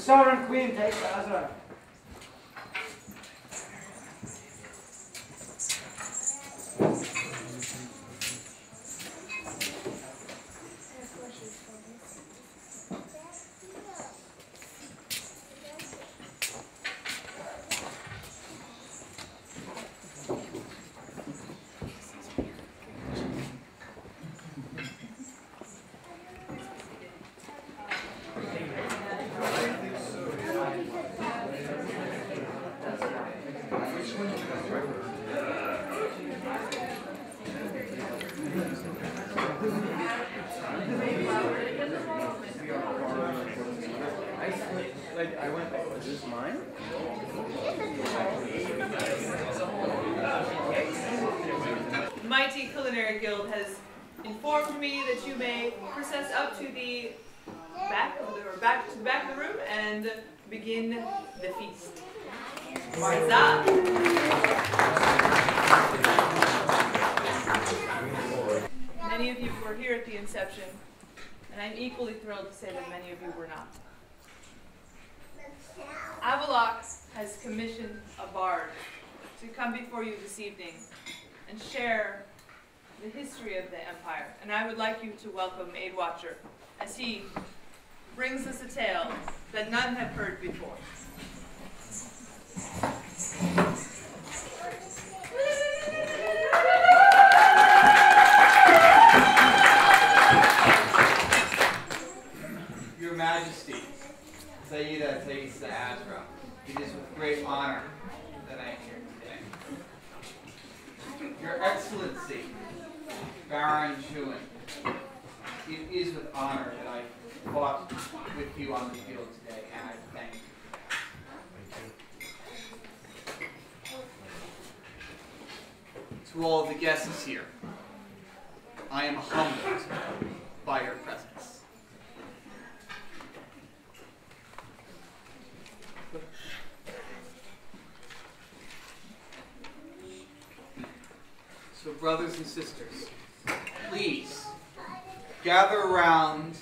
sovereign queen takes Azra. Is this mine? The mighty Culinary Guild has informed me that you may process up to the back of the room and begin the feast. Huzzah! Many of you were here at the inception, and I'm equally thrilled to say that many of you were not. Avalok has commissioned a bard to come before you this evening and share the history of the Empire. And I would like you to welcome Aid Watcher as he brings us a tale that none have heard before. Your Majesty, Saida Taisa Azra, it is with great honor that I am here today. Your Excellency, Baron Juin, it is with honor that I fought with you on the field today, and I thank you. To all of the guests here, I am humbled by your presence. So brothers and sisters, please gather around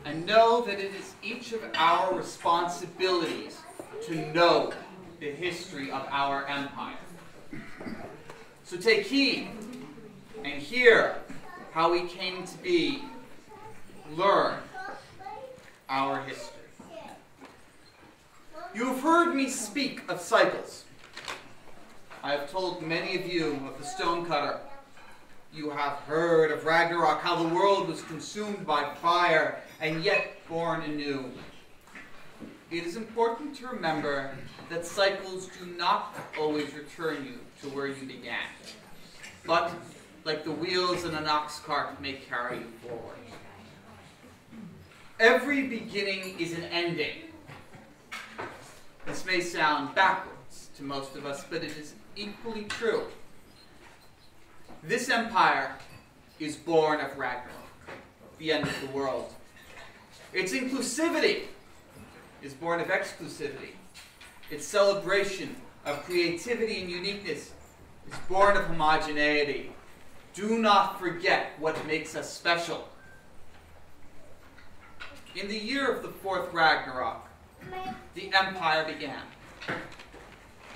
and know that it is each of our responsibilities to know the history of our empire. So take heed and hear how we came to be. Learn our history. You have heard me speak of cycles. I have told many of you of the stonecutter. You have heard of Ragnarok, how the world was consumed by fire and yet born anew. It is important to remember that cycles do not always return you to where you began, but like the wheels in an ox cart may carry you forward. Every beginning is an ending. This may sound backwards to most of us, but it is equally true. This empire is born of Ragnarok, the end of the world. Its inclusivity is born of exclusivity. Its celebration of creativity and uniqueness is born of homogeneity. Do not forget what makes us special. In the year of the fourth Ragnarok, the empire began.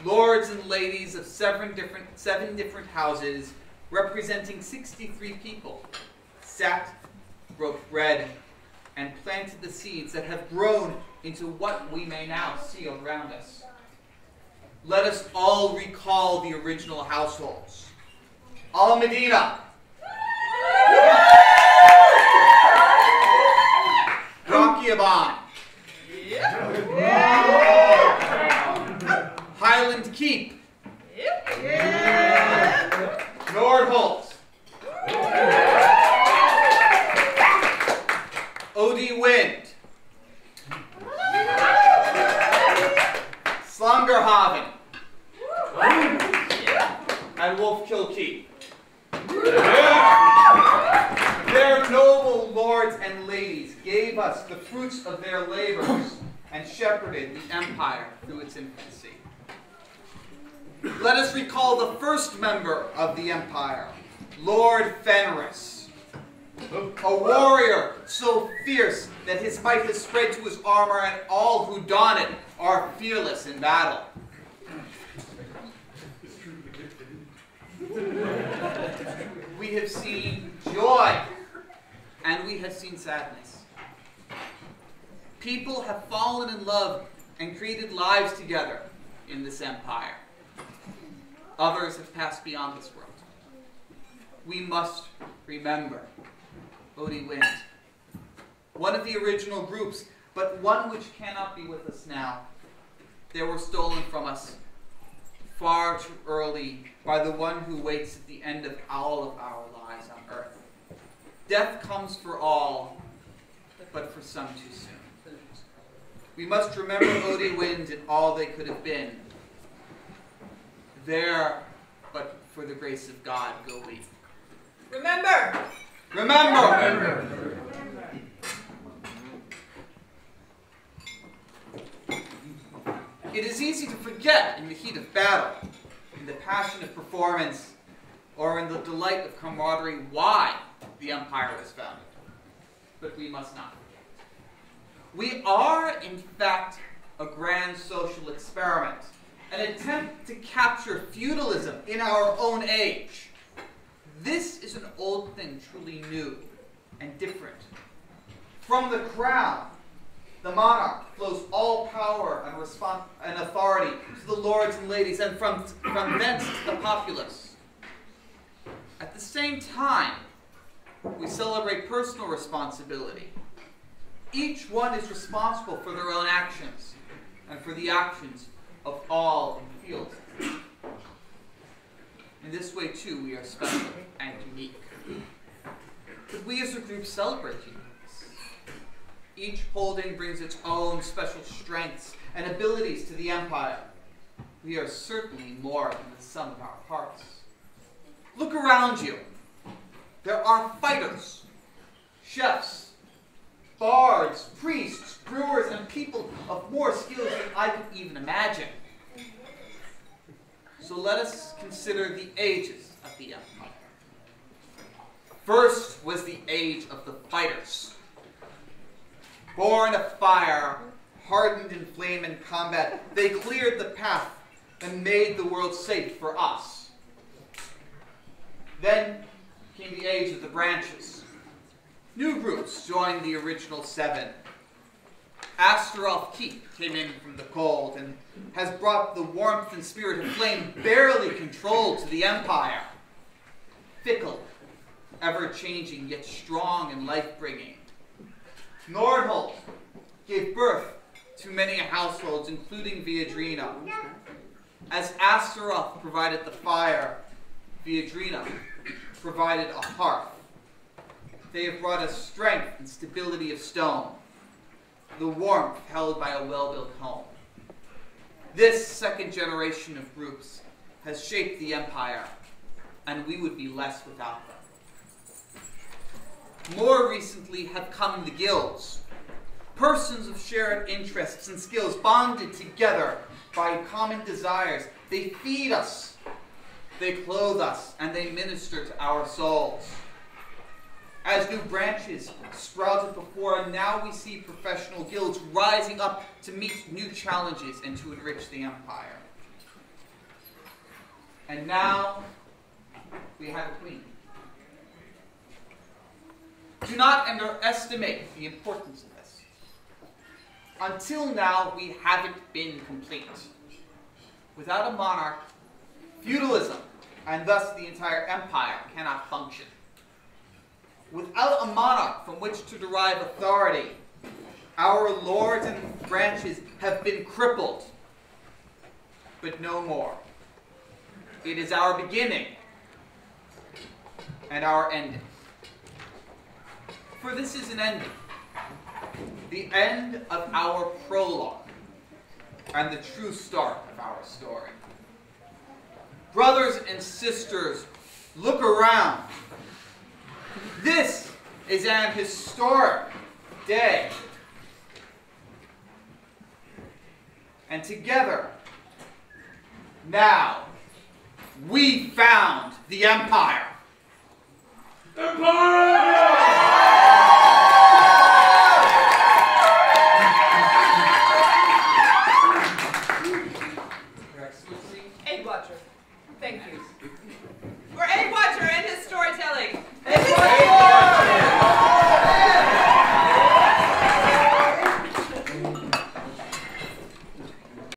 Lords and ladies of seven different houses, representing 63 people, sat, broke bread, and planted the seeds that have grown into what we may now see around us. Let us all recall the original households. Al Medina, Rakyaban, Highland Keep, Nordholt, Odie Wind, Slangerhaven, and Wolfkill Keep. Their noble lords and ladies gave us the fruits of their labors and shepherded the empire through its infancy. Let us recall the first member of the empire, Lord Fenris. A warrior so fierce that his might has spread to his armor, and all who don it are fearless in battle. We have seen joy, and we have seen sadness. People have fallen in love and created lives together in this empire. Others have passed beyond this world. We must remember Odie Wind, one of the original groups, but one which cannot be with us now. They were stolen from us far too early by the one who waits at the end of all of our lives on earth. Death comes for all, but for some too soon. We must remember Odie Wind and all they could have been. There, but for the grace of God, go we. Remember! Remember! It is easy to forget in the heat of battle, in the passion of performance, or in the delight of camaraderie why the empire was founded. But we must not forget. We are, in fact, a grand social experiment, an attempt to capture feudalism in our own age. This is an old thing truly new and different. From the crown, the monarch, flows all power and authority to the lords and ladies, and from thence to the populace. At the same time, we celebrate personal responsibility. Each one is responsible for their own actions and for the actions of all in the field. In this way, too, we are special and unique. But we as a group celebrate uniqueness. Each holding brings its own special strengths and abilities to the empire. We are certainly more than the sum of our parts. Look around you. There are fighters, chefs, bards, priests, brewers, and people of more skills than I could even imagine. So let us consider the ages of the empire. First was the age of the fighters. Born of fire, hardened in flame and combat, they cleared the path and made the world safe for us. Then came the age of the branches. New groups joined the original 7. Asteroth Keep came in from the cold and has brought the warmth and spirit of flame barely controlled to the empire. Fickle, ever-changing, yet strong and life-bringing. Nordholt gave birth to many households, including Viadrina. As Asteroth provided the fire, Viadrina provided a hearth. They have brought us strength and stability of stone, the warmth held by a well-built home. This second generation of groups has shaped the empire, and we would be less without them. More recently have come the guilds, persons of shared interests and skills bonded together by common desires. They feed us, they clothe us, and they minister to our souls. As new branches sprouted before, and now we see professional guilds rising up to meet new challenges and to enrich the empire. And now we have a queen. Do not underestimate the importance of this. Until now, we haven't been complete. Without a monarch, feudalism, and thus the entire empire, cannot function. Without a monarch from which to derive authority, our lords and branches have been crippled, but no more. It is our beginning and our ending. For this is an ending, the end of our prologue, and the true start of our story. Brothers and sisters, look around. This is an historic day. And together, now, we found the empire. Empire!